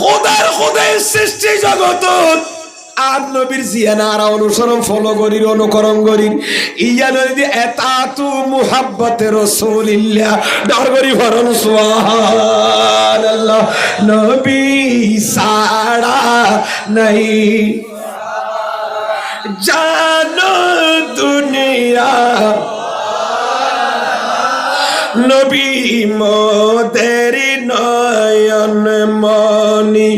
খোদার সৃষ্টি জগত আর নবীর জিয়ানারা অনুসরণ ফলো করির অনুকরণ করির ইয়া নদী এতাতু মুহাব্বতে রাসূলিল্লাহ ডর করি ফরন সুবহানাল্লাহ নবী সাড়া নাই জানো দুনিয়া নবী মোদের নয়ন মনি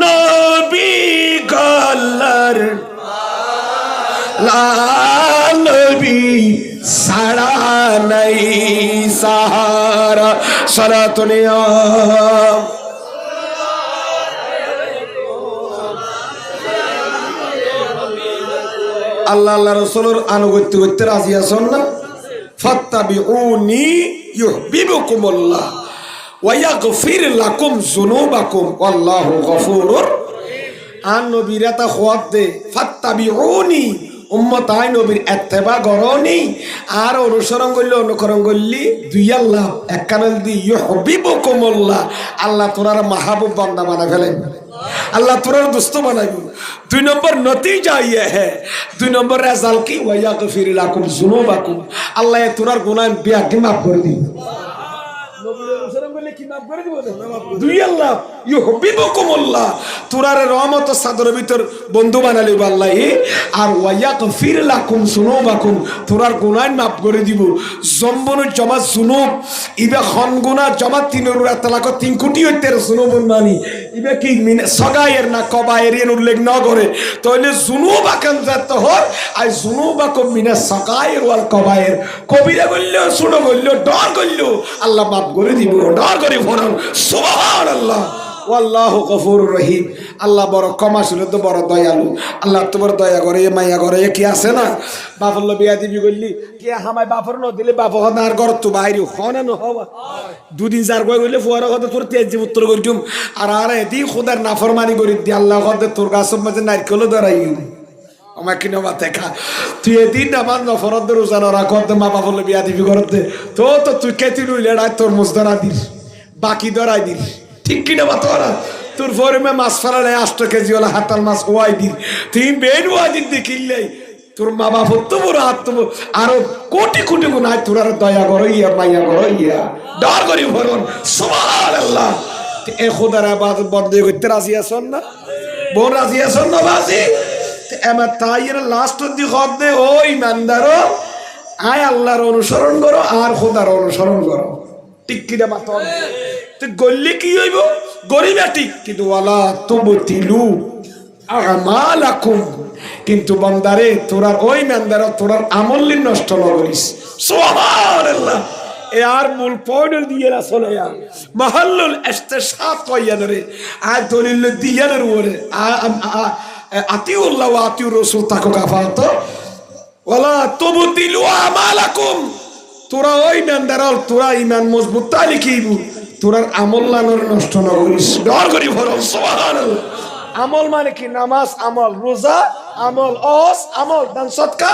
নবী গলার নবী সাড়া নাই সাহারা সালাতুনিয়া আল্লাহ আল্লাহ রাসূলের আনুগত্য করতে রাজি আছেন না ফাত্তাবিউনি ইউহিব্বুকুমুল্লাহ ওয়া ইয়াগফির লাকুম যুনুবাকুম আল্লাহু গফুরুর আন নবীরা তা খোয়াব দে ফাত্তাবিউনি উম্মত আই নবীর ইত্তেবা করনি আর অনুসরণ করলে অনুকরণ করলি দুই আল্লাহ এককানল দি ইউহিব্বুকুমুল্লাহ আল্লাহ তোরার মাহবুব বান্দা বানায় ফেলেন আল্লাহ তোরার দোস্ত বানাইব দুই নম্বর নতিজা ইয়ে হ্যাঁ দুই নম্বর রেজাল্ট কি ওয়া ইয়াগফির লাকুম যুনুবাকুম আল্লাহ তোরার গুনাহ বিয়াকে মাফ করে দিন নবীর অনুসরণ করলে কি মাফ করে দিব দুই আল্লাহ ইউহিব্বুকুমুল্লাহ তোরার রহমত সাদরের ভিতর বন্ধু বানালি আল্লাহ আর ওয়া ইয়াগফির লাকুম যুনুবাকুম তোরার গুনাহ মাফ করে দিব জম্বন জমা যুনুব ইবা খন গুনাহ জমা তিনের তালাক 3 কোটি হইতে যুনুব মানি ইবা কি সগায়ের না কবায়ের এর উল্লেখ না করে তাহলে যুনুবাকান জাত হর আর যুনুবাকুম মিনাস সগায়ের ওয়াল কবায়ের কবিরা বলল শুনো বলল ডর করল আল্লাহ মাফ করে দিব ডর করে ফরন সুবহানাল্লাহ ওয়াল্লাহু গফুরুর রহিম আল্লাহ বড় ক্ষমাশীল তো বড় দয়ালু আল্লাহ তো বড় দয়া করে মায়া করে কি আছে না বাপর বিয়া দিবি করলি কি হামাই বাপর ন দিলে বাপ হনার ঘর তো বাইরে হনা ন হওয়া দুদিন যার গয় গইলে ফুয়ার কথা তোর তেজ উত্তর করিম আর এদি খোদার নাফরমানি করি দি আল্লাহ কথা তোর গাছের মাঝে নারকেল ধরাই আমার কিনা মাথা খা তুই এদিন আমার নফরত রোজানোরা করতে মা বাপর বিয়া দিবি করতে তো তো তুই কেতি রইলে তোর মুজ ধরা দিস বাকি ধরাই দিস ঠিক কিনা বাতরা তোর ফরমে মাছ ফেলালে 8 কেজি ওলা হাতাল মাছ ওয়াই দিন তুই বেন ওয়াই দিন দেখিলে তোর মা বাপ তো বড় হাত আরো কোটি কোটি গুণ আয় তোর আর দয়া করো ইয়া মাইয়া করো ইয়া ডর করি ভরণ সুবহানাল্লাহ এ খোদার ইবাদত বন্ধ করতে রাজি আছেন না বোন রাজি আছেন না বাজি এমা তাইয়ের লাস্ট দি খদ দে ও ইমানদারো আয় আল্লাহর অনুসরণ করো আর খোদার অনুসরণ করো ঠিক কিনা বাতন তো গল্লি কি হইব গরিবা ঠিক কিন্তু ওয়ালা তুবতিলু আমালাকুম কিন্তু বান্দারে তোরা ওই মানদার তোরার আমল নষ্ট না করিস সুবহানাল্লাহ এ আর মূল পয়েন্ট দিয়ে আসলে মাহাল্লুল ইস্তিশাফ কইয়ানরে আর দলিল দিয়ানের ওরে আতিউল্লাহ ওয়া আতিউর রাসূল তাকো কাফাত ওয়ালা তুবতিলু আমালাকুম তোরা ওই মানদার তোরা ঈমান মজবুত তালি কিবু তোরার আমল লানোর নষ্ট না করিস ডর করি ফরজ সুবহানাল্লাহ আমল মানে কি নামাজ আমল রোজা আমল ওয়াজ আমল দান সদকা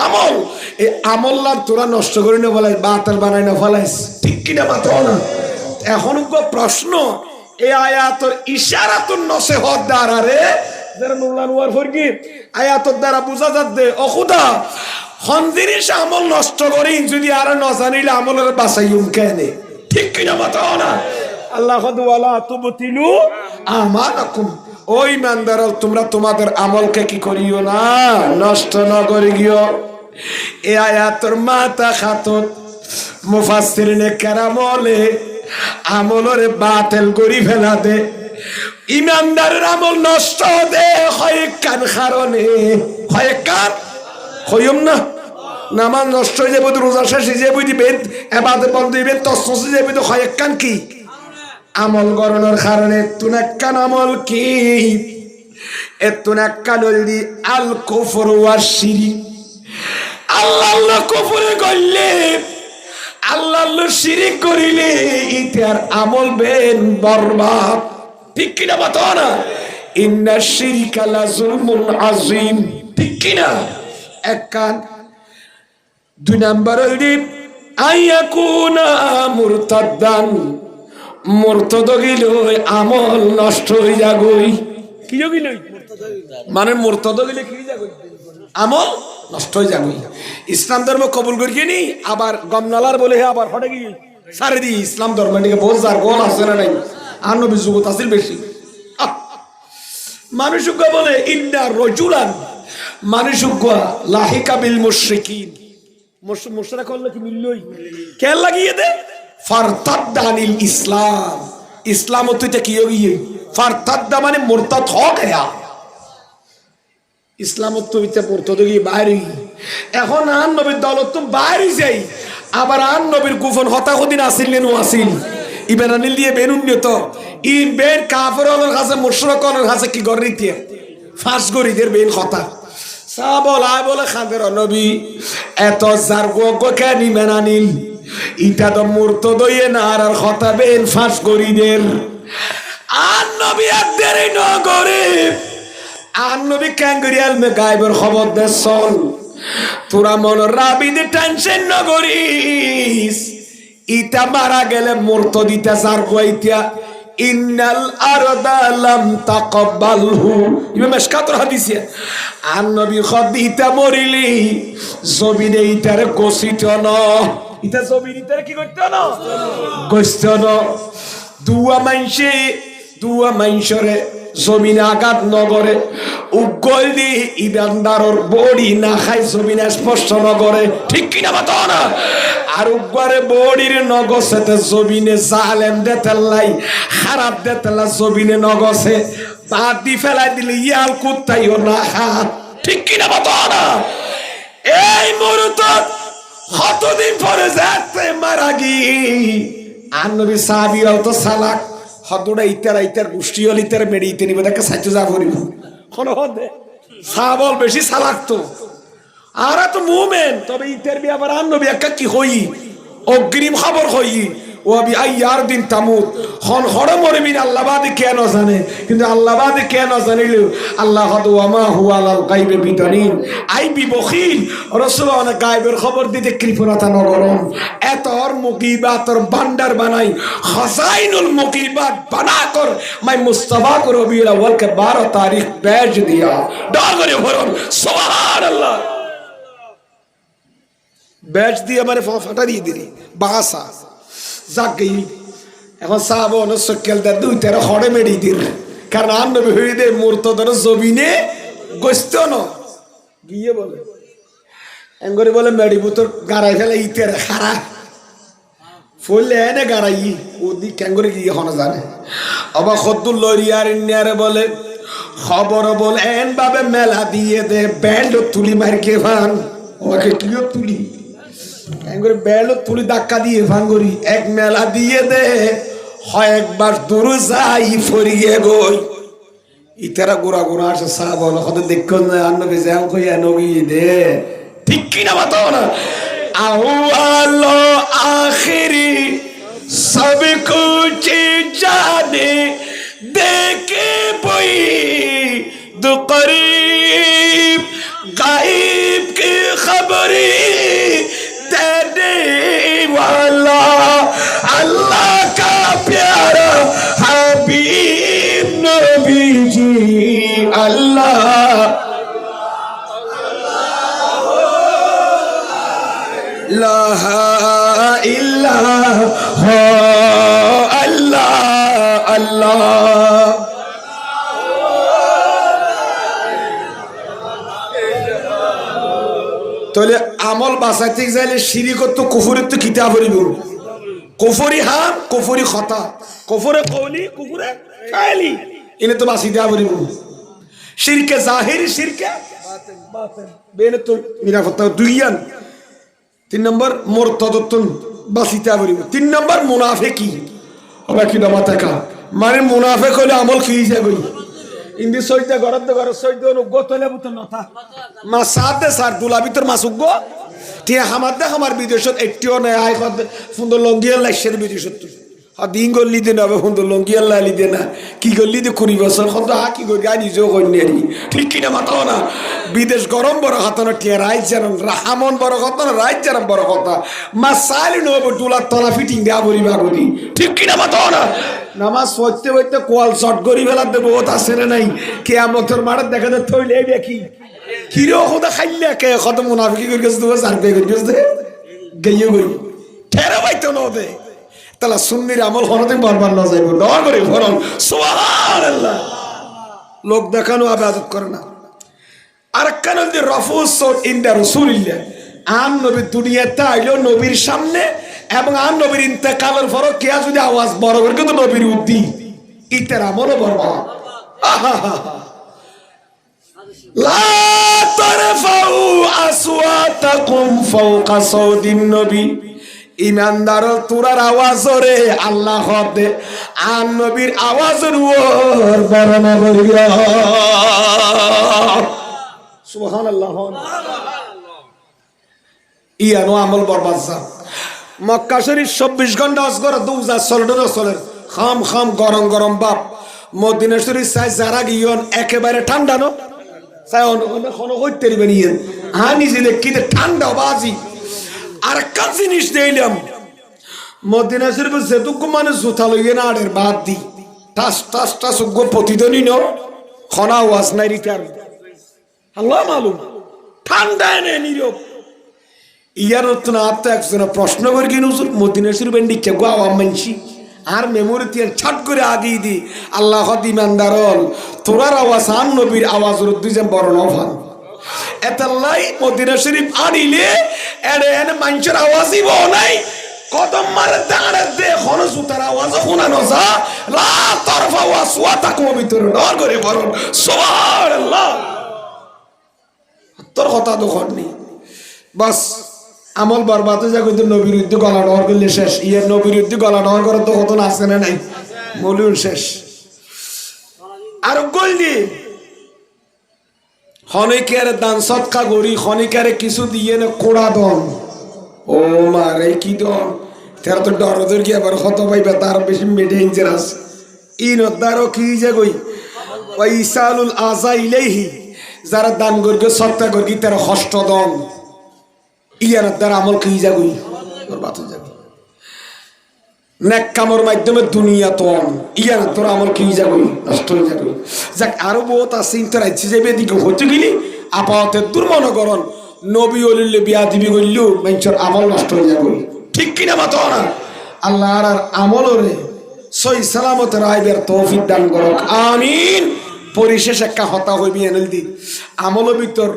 আমল এই আমল লান তোরা নষ্ট করি না বলাই বাতিল বানাই না ফলাইস ঠিক কি না বাতো না এখন প্রশ্ন এই আয়াতের ইশারাতুন নসিহত দ্বারা রে যারা নুরলান ওয়ার ফরকি আয়াতের দ্বারা বুঝা যাচ্ছে ও খোদা খন্দিরিস আমল নষ্ট করি যদি আর না জানিলে আমলের বাঁচাইম কেনে ঠিক কিনা বাতাও না আল্লাহ ওয়ালা তুবতিলু আমালাকুম ওই ইমানদার তোমরা তোমাদের আমলকে কি করিও না নষ্ট না করিও এই আয়াতের মাথা খাতত মুফাসসিরিনে কেরাম বলে আমলরে বাতিল করি ফেলা দে ইমানদারের আমল নষ্ট দে হয় কান কারণে হয় কান কইম না নামাজ নষ্ট হয়ে যাবে রোজা শেষ হয়ে যাবে দিবেন ইবাদত বন্ধ দিবেন তসনস হয়ে যাবে তো হয় কান কি আমল গরনের কারণে তুনাক্কান আমল কি এতুনাক্কান হলি আল কুফর ওয়া শিরক আল্লাহ কুফরে কইলে আল্লাহ শিরিক করিলে ইতার আমল বেন বরবাদ ঠিক কিনা বাতো না ইন্না শিরকা লা যুলমুন আযীম ঠিক কিনা এক কান দুই নাম্বার হইল আইয়াকুনা মুরতাদ্দান মুরতদ গিল আমল নষ্ট হয়ে যাগই কি গিল মানে মুরতদ গিলে কি যাগই আমল নষ্ট হয়ে যাগই ইসলাম ধর্ম কবুল করিয়ে নি আবার গমনালার বলে হে আবার হটে গিয়ে সারে দি ইসলাম ধর্ম দিকে বোঝার গোল আছে না নাই আর নবী যুগত আছিল বেশি মানুষকে বলে ইন্না রজুলান মানুষকে লাহিকা বিল মুশরিকিন মুশরিক করলে কি মিললই কে লাগিয়ে দে ফারতাদ্দা আনিল ইসলাম ইসলাম তুইতে কি হইয়ে ফারতাদ্দা মানে মুরতাদ হ গয়া ইসলাম তুইতে মুরতাদ গিয়ে বাইরে এখন আন নবীর দলত তো বাইরে যাই আবার আন নবীর গোপন হতাহদিন আসিলেন ও আসিল ইবেন আনিল দিয়ে বেনুন্নত ই বেন কাফেরদের কাছে মুশরিকদের কাছে কি গরিতে ফাঁস গরিদের বেন কথা সাবল আয় বলে খাদের নবী এত জার গো কেনি মেনানিল ইটা তো মুরতাদ হইয়ে না আর কথা বেন ফাঁস গরিদের আর নবী আর দেরি ন করে আর নবী ক্যাঙ্গরিয়াল মে গায়বের খবর দে চল তোরা মন রাবিদে টেনশন ন করিস ইটা মারা গেলে মুরতাদ ইটা জার গোইতা ইন্নাল আরদা লাম তাকবালহু ইমাম মিশকাতুল হাদিসে আর নবী খদিতা মরিলি জমিনে ইটারে কষিত না ইটা জমিন ইটারে কি করতে না কষ্ট না দুয়া মাইনশরে জমিন আঘাত নগরে উগল দি ইবানদারর বডি না খাই জমিন স্পর্শ নগরে ঠিক কিনা বাতো না আর উগরে বডির নগসেতে জমিনে জালেম দেতেলাই খারাপ দেতেলা জমিনে নগসে বাদ দি ফেলাই দিলে ইয়াল কুত্তাইও না হাত ঠিক কিনা বাতো না এই মুরতাদ কতদিন পরে যাতে মারা গি আর নবী সাহাবীরাও তো সালাক হদুড়া ইতার গোষ্ঠী হল ইতার মেডি ইতে নিবে তাকে সাইতে যা করিব কোন হদে সাবল বেশি সালাক তো আর তো মুমিন তবে ইতার বি আবার আর নবী একা কি হই অগ্রিম খবর হই ও বি আইয়ার দিন তামুত হন হড় মরবিন আল্লাহ বাদে কেন জানে কিন্তু আল্লাহ বাদে কেন জানিল আল্লাহ হদ ওয়ামা হুয়া আলাল গায়বে বিদানিন আই বি বখিল রাসূলুল্লাহ অনেক গায়বের খবর দিতে কৃপণতা নগরম এতর মুকিবাতর ভান্ডার বানাই খাজাইনুল মুকিবাত বানা কর মাই মুস্তাফা কো রবিউল আউয়াল কে 12 তারিখ বেচ দিয়া ডাগরে ভরন সুবহানাল্লাহ বেচ দিয়ে মানে ফাটা দিয়ে দিলি বাসা যাক গই এখন সাহাবা অনুসকেল দা দুই তেরা হড়ে মেডি দির কারণ আর নবী হই দে মুরতাদর জমিনে গোস্ত ন গিয়ে বলে এঙ্গরি বলে মেডি বুতর গারাই ফেলে ইতের খারা ফুলে এনে গারাই ওদি কেঙ্গরি গিয়ে হন জানে আবার খদ্দুল লরিয়ার ইন্নারে বলে খবর বল এন ভাবে মেলা দিয়ে দে ব্যান্ড তুলি মারকে ভান ওকে কিও তুলি এঙ্গরে বেলো তুলি ধাক্কা দিয়ে ভাঙ্গরি এক মেলা দিয়ে দে হয় একবার দূর যাই ফরিয়ে গই ইতারা গোরা গোরা আসে সাহাবা হতে দেখুন না নবী যাও কইয়া নবী দে ঠিক কি না বাতাও না আউয়াল আখিরি সব কুছ জানে দেখে বই দু করিব গায়ব কি খবরি देने वाला अल्लाह का प्यारा हबीब नबी जी अल्लाह ला इलाहा अल्लाह अल्लाह তাহলে আমল বাঁচাইতে যাইলে শিরিক তো কুফরের তো কিতাব হইব কুফরি হাম কুফরি খতা কুফরে কওলি কুফরে ফাইলি ইনে তো বাঁচিতে হইব শিরকে জাহিরি শিরকে বাতিন বেনে তো নিরাপত্তা দুইয়ান 3 নম্বর মুরতাদতুন বাঁচিতে হইব 3 নম্বর মুনাফিকি ওরা কি নাম তাকা মানে মুনাফিক হলে আমল কি যাবে ইন্দি সইতে গরত গরত সইতে গতলে বুত নথা মা সাথে সার দুলা ভিতর মাছ উগো টি হামাদ দে আমার বিদেশত একটিও নাই আই কত সুন্দর লঙ্গিয়া লাইছের বিদেশত দিন গল্লি দিন হবে সুন্দর লঙ্কি আল্লাহ লিদে না কি গল্লি দিয়ে 20 বছর কত কি করি আজ নিজেও করি ঠিক কিনা মাথাও না বিদেশ গরম বড় কথা না টিয়া রাইজ জানান রাহামন বড় কথা না রাইজ জানান বড় কথা মা সাইলি নব ডুলার তলা ফিটিং দেয়া বলি বাগরি ঠিক কিনা মাথাও না নামাজ পড়তে পড়তে কোয়াল শট করি ফেলার দেবো বহুত আসে না নাই কেয়ামতের মাঠে দেখা যায় থইলে দেখি কিরে খোদা খাইলে কে কত মুনাফিকি করে গেছে তোমার সার পেয়ে গেছে গেইয়ে গই ঠেরা পাইতো না ওদের তাহলে সুন্নির আমল হনতে বারবার না যাইব দোয়া করে ফরন সুবহানাল্লাহ লোক দেখানো ইবাদত করে না আর কেন যে রাফুস সাউত ইনদা রাসূলিল্লাহ আন নবী দুনিয়াতে আইলো নবীর সামনে এবং আন নবীর ইন্তেকালের পর কিয়া যদি আওয়াজ বড় করে কিন্তু নবীর উদ্দি ইতার আমলও বরবাদ লা তারফাউ আসওয়াতাকুম ফাওকা সাউদিন নবী ইমানদার তোরার আওয়াজ রে আল্লাহ দে আন নবীর আওয়াজের উপর বর্ণনা করিয়া সুবহানাল্লাহ ইয়ানো আমল বরবাদ মক্কা শরীফ 24 ঘন্টা অজগর 2016 সালের খাম খাম গরম গরম বাপ মদিনা শরীফ চাই যারা গিয়ন একেবারে ঠান্ডা নো চাই কোনো কইতে পারবেন ইয়ে নিজে দেখি ঠান্ডা বাজি আর একটা জিনিস দিলাম মদিনা শরীফ যেটুকু মানে জুতা লইয়ে না আড়ের বাদ দি টাস টাস টাস প্রতিদিনই নো খনা ওয়াজ নাই রিটার্ন আল্লাহ মালুম ঠান্ডা এনে নীরব ইয়ার নতুন আত্মা একজন প্রশ্ন করে কিন মদিনা শরীফ ডিকে গো আওয়াম মানছি আর মেমোরি দিয়ে ছাট করে আগিয়ে দি আল্লাহ ইমানদারল তোরার আওয়াজ আন নবীর আওয়াজ দুইজন বড় নভান এতাল্লাই মদিনা শরীফ আনিলে এড়ে এনে মানুষের আওয়াজই বহ নাই কদম মারে দাঁড়ে দে কোনো জুতার আওয়াজ শোনানো যা লা তরফা ওয়াসওয়াতাকুম ভিতরে ডর করে বলুন সুবহানাল্লাহ তোর কথা তো করনি বাস আমল বরবাদ হয়ে যায় কিন্তু নবীর উদ্দি গলা ডর করলে শেষ ইয়ার নবীর উদ্দি গলা ডর করে তো কত আছে না নাই মলিউল শেষ আর গল্লি খনিকের দান সৎকা গড়ি খনিকের কিছু দিয়ে না কোড়া দন ও মারে কি দন তারা তো ডর গিয়ে আবার কত পাইবে তার বেশি ডেঞ্জারাস ইনদারও কি যে গই ওয়াইসালুল আযা ইলাইহি যারা দান গর্গে সৎকা গর্গি তার কষ্ট দন ইয়ার দ্বারা আমল কি যা গই বরবাদ হয়ে যাবে নেক কামর মাধ্যমে দুনিয়া তো ইয়ার তোর আমল কি যা গই নষ্ট হয়ে যাবে যাক আরো বহুত আছে ইন্টার আইছে যাবে দিকে হতে গেলি আপাতত দুর্মনগরণ নবী ওলিলে বিয়া দিবি গইলু মানুষের আমল নষ্ট হয়ে যাবে ঠিক কিনা মাতো না আল্লাহ আর আমলরে সই সালামত রাইবের তৌফিক দান করুক আমিন পরিশেষ একটা হতা হইবি এনেল দি আমলের ভিতর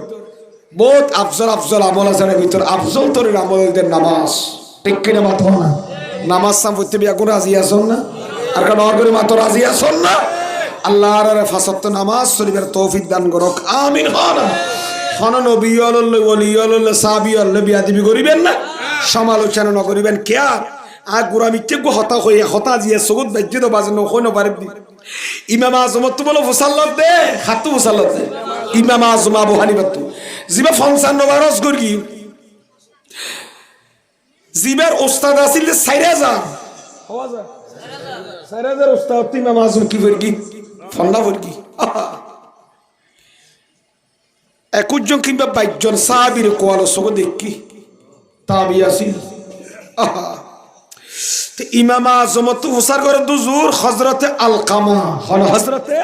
বহুত আফজল আফজল আমল আছে ভিতর আফজল তোর আমলদের নামাজ ঠিক কিনা মাতো না নামাজ সাম পড়তে বিয়া কোন রাজি আসন না আর কারণ অগরে মাতো রাজি আসন না আল্লাহর ফাসাত নামাজ শরীফের তৌফিক দান করুক আমিন খানা খানা নবী আল্লাহ ওলি আল্লাহ সাহাবী আল্লাহ বিয়া দিবি করিবেন না সমালোচনা ন করিবেন কিয়া আ গুরা মিথ্যে গো হতা হই হতা জিয়া সগুদ বাজ্যে তো বাজে নখই ন পারে দি ইমাম আযম তো বলো মুসাল্লাত দে খাতু মুসাল্লাত দে ইমাম আযম আবু হানিফা তো জিবা 55 বারস গর্গি জিবার উস্তাদ আছিল 4000 হওয়া যায় 4000 উস্তাদ ইমাম আযম কি গর্গি ফন্না গর্গি 21 জন কিংবা 22 জন সাহাবীর কোয়ালো সগো দেখি তাবি আছিল তো ইমাম আযম তো উসার করে দুজুর হযরতে আলকামা হযরতে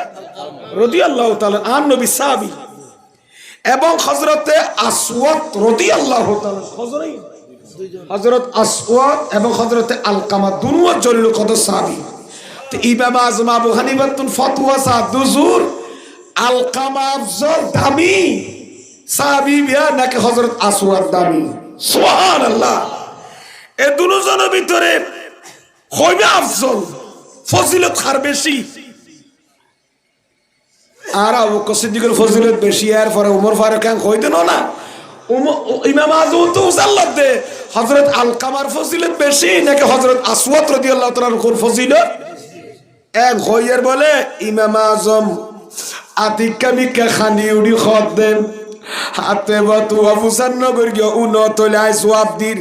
রাদিয়াল্লাহু তাআলা আন নবী সাহাবী এবং হযরতে আসওয়াদ রাদিয়াল্লাহু তাআলা হযরত আসওয়াদ এবং হযরতে আলকামা দুনুয়া জলিল কদর সাহাবী তো ইমাম আযম আবু হানিফা তুন ফতোয়া সা দুজুর আলকামা আফজল দামি সাহাবী বিয়া নাকি হযরত আসওয়াদ দামি সুবহানাল্লাহ এ দুজনের ভিতরে হইবে আফজল ফজিলত খার বেশি আর আবু বকর সিদ্দিকের ফজিলত বেশি আর পরে ওমর ফারুক কেন কই দেন না ইমাম আযম তো উসাল্লাত দে হযরত আলকামার ফজিলত বেশি নাকি হযরত আসওয়াদ রাদিয়াল্লাহু তাআলার ফজিলত এক হইয়ার বলে ইমাম আযম আতিকামিকা খানি উড়ি খদ দেন হাতে বাতু আবুসান নগর গিয়ে উনতলায় জবাব দির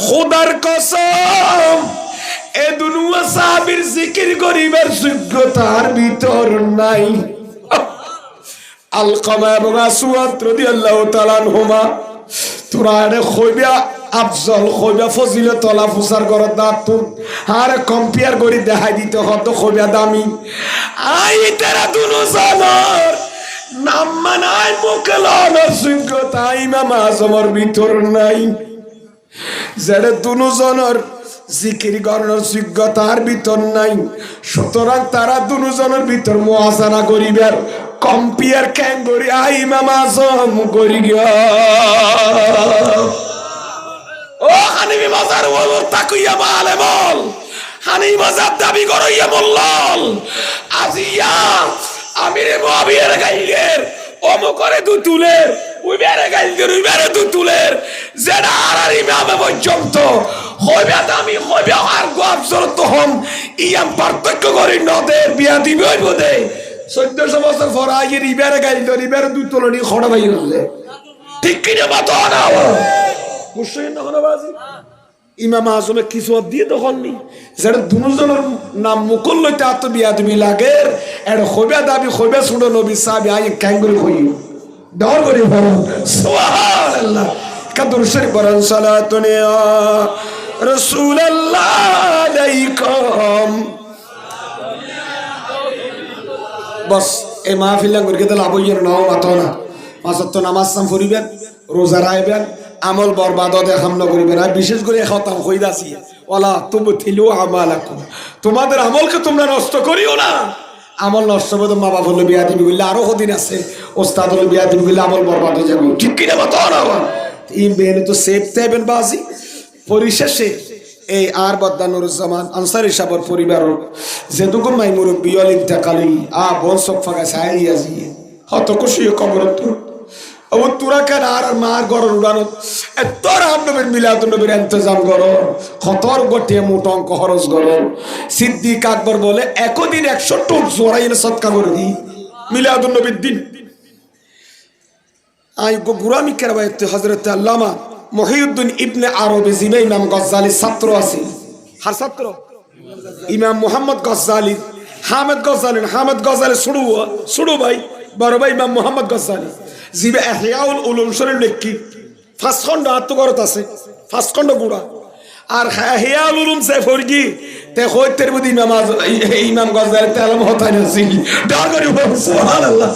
খোদার কসম এ দুনিয়া সাহাবীর জিকির করিবার যোগ্যতার ভিতর নাই। আলকামা এবং আসওয়াদ রাদিয়াল্লাহু তাআলা আনহুমা তোরা আরে খইবা আফজল খইবা ফজিলত ওলা ফুসার গরত দাঁত আর কম্পেয়ার করি দেখাই দিতে কত খইবা দামি। আই তারা দুনো জানার নাম মানায় মুখে লওয়ার যোগ্যতা ইমাম আজমের ভিতর নাই। যারা দুনো জনের জিকির করার যোগ্যতার ভিতর নাই, সুতরাং তারা দুজনের ভিতর মুআযানা করিবার কম্পেয়ার কেন করি আই ইমাম আজম করি গিয়া। ও হানিফি মাজার ওল তাকুইয়া মালে বল হানিফি মাজার দাবি করইয়া বলল আজিয়া আমিরে মুআবিয়ার গাইলের অমকরে দু তুলের ওই বেরে গাইলের ওই বেরে দু তুলের যেটা আর ইমামে পর্যন্ত হইবে দামি হইবে আর গোয়াবজর তহম ইয়াম পার্থক্য করি নদের বিয়া দিবে হইব দে 1400 বছর পর আগের ইবেরে গাইলের ইবেরে দু তুলনি খড়া ভাই হলে ঠিক কিনা বাতো না মুশরিক না হলো বাজি। ইমাম আজমে কিছু দিয়ে দখলনি যেটা দুজনের নাম মুকুল লইতে আত বিয়া দিবি লাগে এর হইবে দাবি হইবে শুনো নবী সাহাবী আই ক্যাঙ্গুরি হই ডর করে বলেন সুবহানাল্লাহ। কাদর শরীফ বলেন সালাতুন ইয়া রাসূলুল্লাহ আলাইকুম। বস এই মাহফিল করে গেলে লাভ হইয়ার নাও মাতো না। পাঁচ ওয়াক্ত নামাজ সাম পড়িবেন, রোজা রাখবেন, আমল বরবাদ দেখাম না করিবেন। আর বিশেষ করে খতাম কইদাছি ওয়ালা তুবতিলু আমালাকুম, তোমাদের আমলকে তোমরা নষ্ট করিও না। আমল নষ্ট হবে তো মা বাবা হলো বিয়া দিবি বললে আরো কদিন আছে, ওস্তাদ হলো বিয়া দিবি বললে আমল বরবাদ হয়ে যাবে। ঠিক কিনা বাতো না এই বেনে তো সেফ থাকবেন বাজি। পরিশেষে এই আর বদানুরুজ্জামান আনসারী সাহেবের পরিবার যেটুকু মাই মুরব্বী ইন্তেকালি বোন সব ফাঁকা চাই আজি হত খুশি কবর ও তোরা কেন আর মার গড়ের উড়ানো তোর আপনাদের মিলাদুন নবীর ইন্তজাম করো, খতর গোটিয়ে মোট অঙ্ক খরচ করো। সিদ্দিক আকবর বলে একদিন 100 টোপ জোড়াই সৎকার করে দিই মিলাদুন নবীর দিন। আই গুরামি কেরাবাইতে হযরত আল্লামা মুহিউদ্দিন ইবনে আরবি জিনে ইমাম গজ্জালির ছাত্র আছে। হার ছাত্র? ইমাম মুহাম্মদ গজ্জালি, হামিদ গজ্জালি। হামিদ গজ্জালি শুরু ভাই বড় ভাই ইমাম মুহাম্মদ গজ্জালি জিবে ইহয়াউল উলুম শরীফ লেখি 5 খণ্ড আত্মগরত আছে, 5 খণ্ড গুড়া। আর ইহয়াউল উলুম সে ফরগি তে হইতের বুদি ইমাম গজ্জালি তে আলম হতাই না ছিল ডার করি সুবহানাল্লাহ।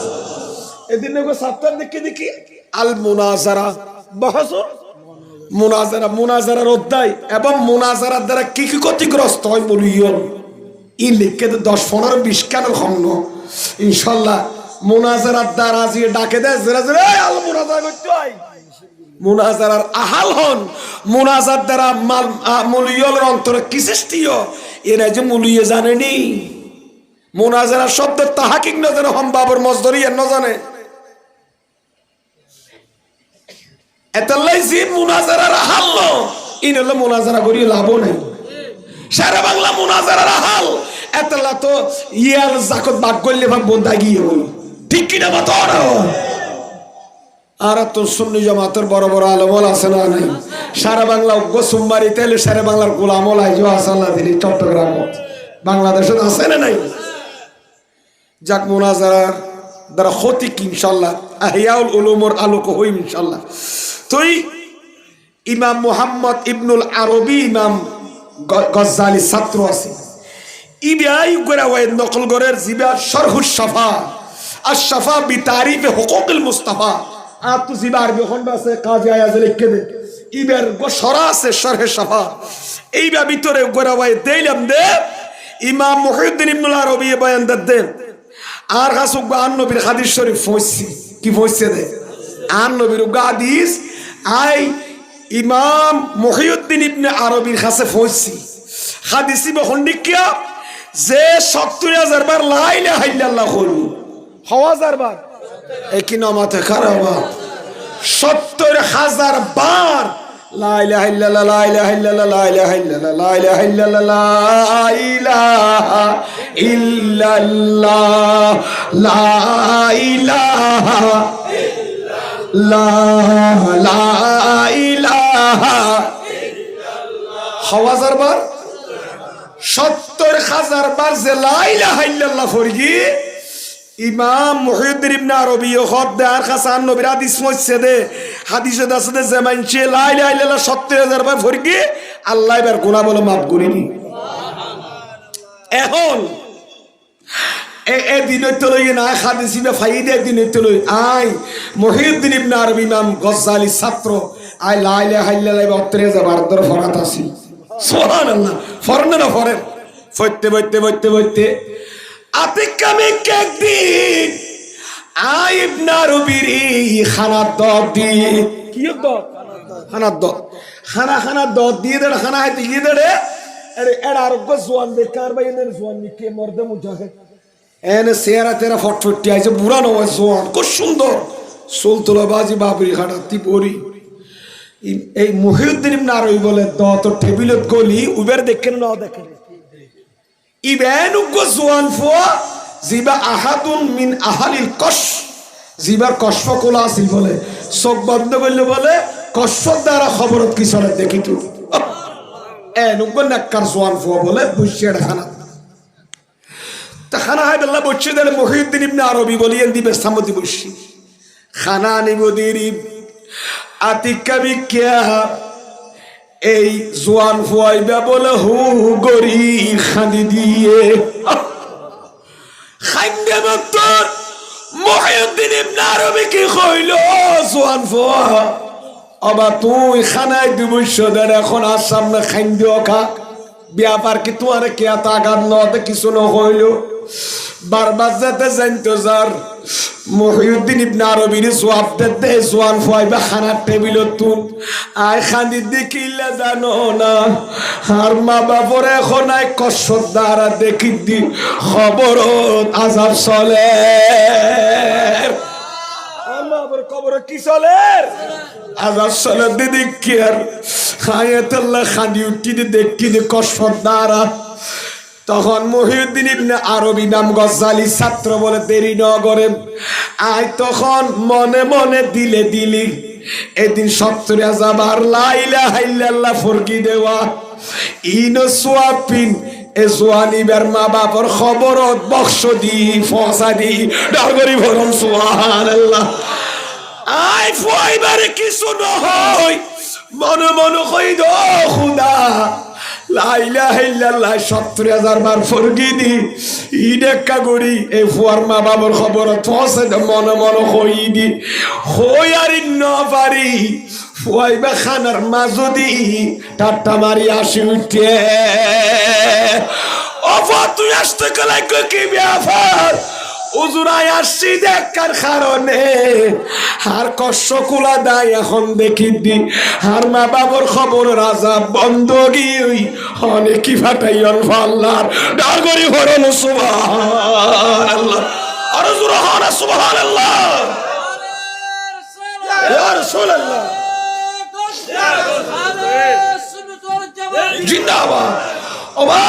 এদিন গো সাপ্তাহ দেখি আল মুনাজারা বাহস মুনাজারা, মুনাজারার অধ্যায় এবং মুনাজারার দ্বারা কি কি ক্ষতিগ্রস্ত হয় বলিও ই লিখে 10-15-20 কেন খম্ন ইনশাল্লাহ। মুনাজারার দ্বারা যে ডাকে দেয় আল মুনাজারা করতে হয়, মুনাজারার আহাল হন। মুনাজার দ্বারা মুলিয়লের অন্তরে কি সৃষ্টি এরা যে মুলিয়ে জানেনি। মুনাজারা শব্দের তাহাকিক না জানে, হম বাবর মজদরি এর না জানে। এতলাই যে মুনাজারার আহাল ইন হলো মুনাজারা করিয়ে লাভ নাই। সারা বাংলা মুনাজারার আহাল এতলা তো ইয়ার জাকত বাক করলে ভাব বন্ধা গিয়ে হই ঠিক কিনা বাতো আর তো সুন্নি জামাতের বড় বড় আলমল আছে না নাই? সারা বাংলা গোসুমবাড়ি তেলে সারা বাংলার গোলামল আইজো আসাল্লাহ দিলি চট্টগ্রাম বাংলাদেশে আছে না নাই? যাক মুনাজারার দ্বারা ক্ষতি কি ইনশাল্লাহ আহিয়াউল উলুমর আলোক হইম ইনশাল্লাহ। তুই ইমাম মুহাম্মদ ইবনুল আরবি ইমাম গজ্জালি ছাত্র আছে। ইবিআই গোরা ওয়াইদ নকল গরের জিবা শরহুস শাফা আশ-শাফা বিতারিফে হুকুকুল মুস্তাফা আত জিবা আরবি খন্ড আছে কাজী আয়াজ লিখে দে ইবার গো শরা আছে শরহে শাফা। এইবা ভিতরে গোরা ওয়াইদ দেইলাম দে ইমাম মুহিউদ্দিন ইবনুল আরবি বয়ান দে আর হাসুক আন নবীর হাদিস শরীফ ফসি কি ফসছে দে আন নবীর হাদিস আই ইমাম মুহিউদ্দিন ইবনে আরবির কাছে ফসি হাদিসি বখন্ডিকিয়া যে 70,000 বার লা ইলাহা ইল্লাল্লাহ কইলো 1000 বার একই নামাতে খারাবা 70,000 বার লা ইলাহা ইল্লাল্লাহ লা ইলাহা ইল্লাল্লাহ লা ইলাহা ইল্লাল্লাহ লা ইলাহা ইল্লাল্লাহ লা ইলাহা ইল্লাল্লাহ লা ইলাহা ইল্লাল্লাহ 1000 বার 70,000 বার যে লা ইলাহা ইল্লাল্লাহ ফরগি ইমাম মুহিউদ্দিন ইবনে আরবি খদ আর হাসান নবীর হাদিস মইছে দে হাদিসে আছে দে যে মানছে লা ইলাহা ইল্লাল্লাহ 70,000 বার ফরগি আল্লাহ এবার গুনাহ বলে মাফ করিনি। এখন এই দিন তো লই না হাদিস ইবে ফাইদা দিন তো লই আই মুহিউদ্দিন ইবনে আরবি ইমাম গজ্জালি ছাত্র আই লা ইলাহা ইল্লাল্লাহ 70,000 বার ধরে ফরাত আছি সুবহানাল্লাহ ফরনে না ফরেন ফইতে আতিকামে একদিন আই ইবনে আরবির খানা দব দিয়ে কি দব খানা দব দিয়ে দে খানা হাতে গিয়ে দে আরে এর আরোগ্য জোয়ান বেকার ভাই এর জোয়ান নিকে মর্দে মুজাহে এনে সেরা তেরা ফটফটি আইছে বুড়া নয় জোয়ান খুব সুন্দর সুলতলা বাজি বাবরি খাটাতি পরি এই মুহিউদ্দিন ইবনে আরবি বলে দ তো টেবিলত গলি উবের দেখেন না দেখেন ইবেন উগ্র জোয়ান ফোয়া জিবা আহাদুন মিন আহালিল কশ জিবার কষ্ট কোলা আসিল বলে চোখ বন্ধ করলে বলে কষ্ট দ্বারা খবরত কি চলে দেখি তো নুগ্র নাক্কার জোয়ান ফোয়া বলে বুঝছে খানা তা খানা হয় বেলা বসছে দিলে মুহিউদ্দিন ইবনে আরবি বলিয়েন দিবে সামতি বসছি খানা নিব দিরি আতিকা বিক্যা এই জোয়ান ফুয়াইবা বলে হু গরি খানি দিয়ে খাইন্দে মন্তর মুহিউদ্দিন ইবনে আরবি কি কইল জোয়ান ফুয়া আবা তুই খানায় দিবস দেন এখন আর সামনে খাইন্দে খা ব্যাপার কি তোমার কে তাগান নতে কিছু ন হইল বারবার যাতে জানতো যার মুহিউদ্দিন ইবনে আরবির জবাব দে জোয়ান ফুয়াইবা খানার টেবিলত তুন আই খানি দেখিলে জানো না আর মা বাপর এখন আই কষ্ট দ্বারা দেখি দি খবর আজাব চলে আমার খবর কি চলে আজাব চলে দিদি কি আর খায়াতুল্লাহ খানি উঠি দেখি দি কষ্ট দ্বারা তখন মুহিউদ্দিন ইবনে আরবি নাম গজ্জালি ছাত্র বলে দেরি ন করে আয় তখন মনে মনে দিলি এদিন 70,000 বার লা ইলাহা ইল্লাল্লাহ ফরগি দেওয়া ইনো সোয়াপিন এ জোয়ানিবার মা বাপর খবরত বক্স দি ফসা দি ডাগরি ভরম সুবহানাল্লাহ আয় ফুয়াইবারে কিছু নহয় মনে মনে কই দো খুদা লা ইলাহা ইল্লাল্লাহ 70,000 বার ফরগি দি ইডেকা গড়ি এই ফুয়ার মা বাবার খবর পৌঁছে মনে মনে হই দি হই আর ন পারি ফুয়াইবা খানার মাঝদি টাটা মারি আসি উঠে অফা তুই আসতে গেলাই কি ব্যাপার উজুরাই আসছি দেখার কারণে আর কষ্ট কুলা দেয় এখন দেখি দি আর মা বাবার খবর রাজা বন্ধ গিয়ে অনেকই ফাটাই আল্লাহর ডাগরি হরণ সুবহানাল্লাহ আর জোরে হন সুবহানাল্লাহ ইয়া রাসূলুল্লাহ জিন্দাবাদ ওবা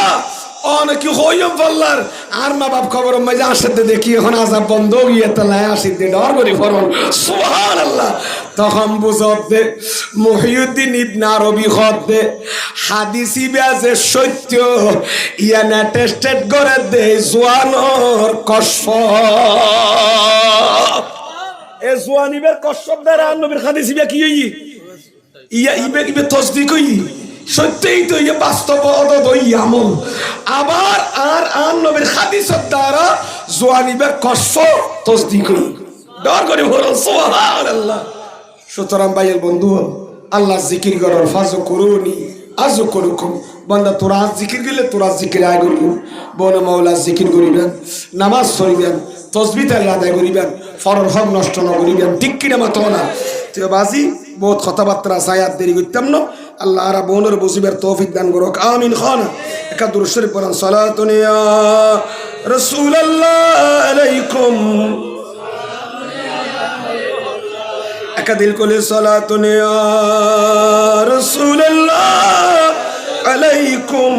অনেক হইম পাল্লার আর মা বাপ খবর মজা আসতে দেখি এখন আজাব বন্ধ গিয়ে তালায় আসিতে ডর করি ফরন সুবহানাল্লাহ তখন বুঝত দে মুহিউদ্দিন ইবনে আরবি খদ দে হাদিসি বাজে সত্য ইয়ানা টেস্টেড করে দে জওয়ানর কষ্ট এ জওয়ানিবের কষ্ট দ্বারা নবীর হাদিসি বা কি ইয়া ইবে তসদিক হই সত্যিই তো ইয়ে বাস্তব আমল আবার আর নবীর হাদিসের দ্বারা জোয়ানিবের কষ্ট তসদিক করি ডর করে বলুন সুবহানাল্লাহ। সুতরাং ভাইয়ের বন্ধু আল্লাহ জিকির করার ফাজো করুনি আজও করুকুম বান্দা তোরা জিকির গেলে তোরা জিকির আয় করিব বনে মাওলা জিকির করিবেন নামাজ পড়িবেন তসবিহ আদায় করিবেন ফরর হক নষ্ট না করিবেন ঠিক কিনা মাতো না তুই বাজি বহুত কথাবার্তা সায়াত দেরি করতাম না আল্লাহ আর বোনের বসিবার তৌফিক দান করুক আমিন খান একা দুরূদ শরীফ পড়ান সালাতুন ইয়া রাসূলুল্লাহ আলাইকুম একা দিল কোলে সালাতুন ইয়া রাসূলুল্লাহ আলাইকুম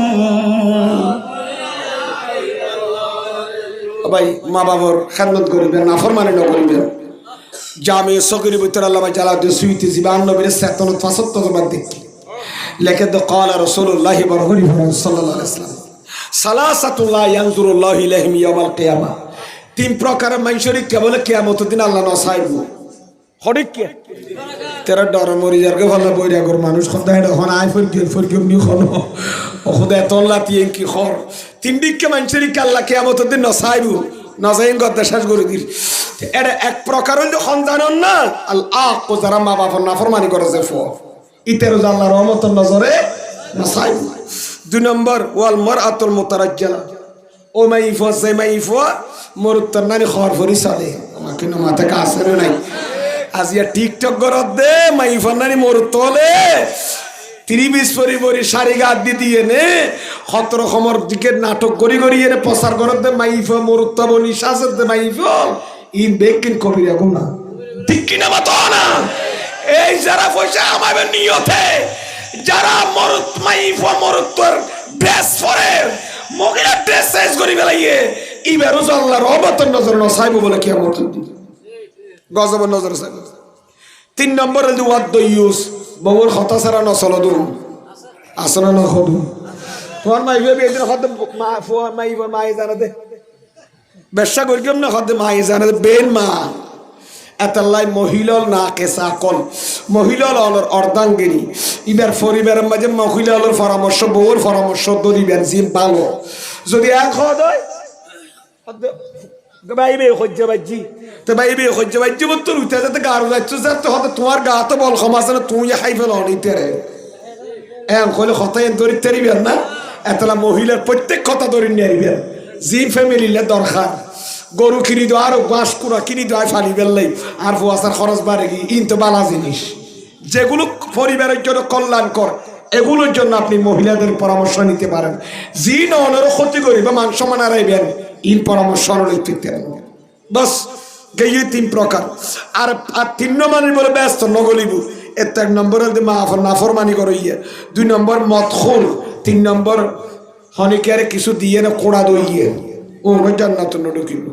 ভাই মা বাবার খেদমত করিবেন নাফরমানি না করিবেন জামে সগির ভিতরে আল্লাহ জালালউদ্দিন সুয়ুতি জীবান নবীর 57 বার দেখি লেখে তো ক্বালা রাসূলুল্লাহ সাল্লাল্লাহু আলাইহি ওয়াসাল্লাম সালাসাতুল্লাহ ইয়ানজুরুল্লাহু ইলাইহিম ইয়াওমাল কিয়ামা। তিন প্রকারের মানুষের কেবল কিয়ামতের দিন আল্লাহ নসাইব। হঠিক কে তেরা ডর মরি যারকে ভালো বইরা গর মানুষ কথা এটা হন আই ফরকি নি খন খোদা তোল্লা তিন কি খর তিন দিককে মানুষের কে আল্লাহ কিয়ামতের দিন নসাইব নসাইন গদ শেষ করে দির। এটা এক প্রকার হইল খন জানেন না আল আক যারা মা বাবার নাফরমানি করে যে ফ ইতেরো আল্লাহর রহমতের নজরে নসাইব। দুই নম্বর ওয়াল মারআতুল মুতারাজ্জালা ও মাইফা যে মাইফা মরুত্তর নানি খবর ফরি সালে আমাকে না মাথা কাছে নাই আজিয়া টিকটক করত দে মাইফা নানি মরুত্তলে 30-20 পরি শাড়ি গাদ দিয়ে নে 17 খমর দিকে নাটক করি এনে প্রচার করত দে মাইফা মরুত্ত বলি সাজত দে মাইফা ইন বেকিন কবিরা গুনাহ ঠিক কিনা মাতো না। এই যারা পয়সা আমাদের নিয়তে যারা মরুত মাইফা মরুত্তর ড্রেস পরে মহিলা ড্রেস সাইজ করি বেলাইয়ে ইবারও আল্লাহর রহমতের নজর নসাইব বলে কিয়ামত দিন গজবের নজর সাইব। 3 নম্বর হল ওয়াদ ইউস বউর কথা ছাড়া নচলদু আসনা ন খদু তোমার মাইবে বেদিন খদ মা ফোয়া মাইবা মাই জানা দে ব্যবসা করিম না খদ মাই জানা দে বেন মা এতাল্লাই মহিলাল না কেসা কল মহিলাল অলর অর্ধাঙ্গিনী ইবার পরিবারের মাঝে মহিলালর পরামর্শ বউর পরামর্শ দরিবেন জিম ভালো যদি এক খদ হয় বাইবে সহ্য বাজি তো বাইবে সহ্য বাজি বল তোর উঠে যাতে গাড়ো যাচ্ছ স্যার তো হয়তো তোমার গা তো বল ক্ষমা আছে না তুই হাই ফেল অনিতে রে এম কলে কথাই দরিত তারিবেন না এতলা মহিলার প্রত্যেক কথা দরি নিয়ে আইবেন জিম ফ্যামিলিলে দরকার গরু কিনি দো আরো বাঁশ কুড়া কিনি দো ফালি বেললাই আর ফুয়াশার খরচ বাড়ে গিয়ে ইন তো বালা জিনিস যেগুলো পরিবারের জন্য কল্যাণকর এগুলোর জন্য আপনি মহিলাদের পরামর্শ নিতে পারেন। জি ননের ক্ষতি করি বা মান সম্মান হারাইবেন ইন পরামর্শ বাস গেয়ে 3 প্রকার আর 3 নম্বর বলে ব্যস্ত নগলিবু এত 1 নম্বর নাফরমানি করো ইয়ে 2 নম্বর মদখুল 3 নম্বর হনিকারে কিছু দিয়ে না কোড়া দইয়ে ও জান্নাত ঢুকিব।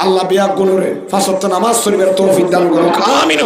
আল্লাহ বিয়া গুণরে 5 ওয়াক্ত নামাজ পড়িবার তৌফিক দান করুক আমিন।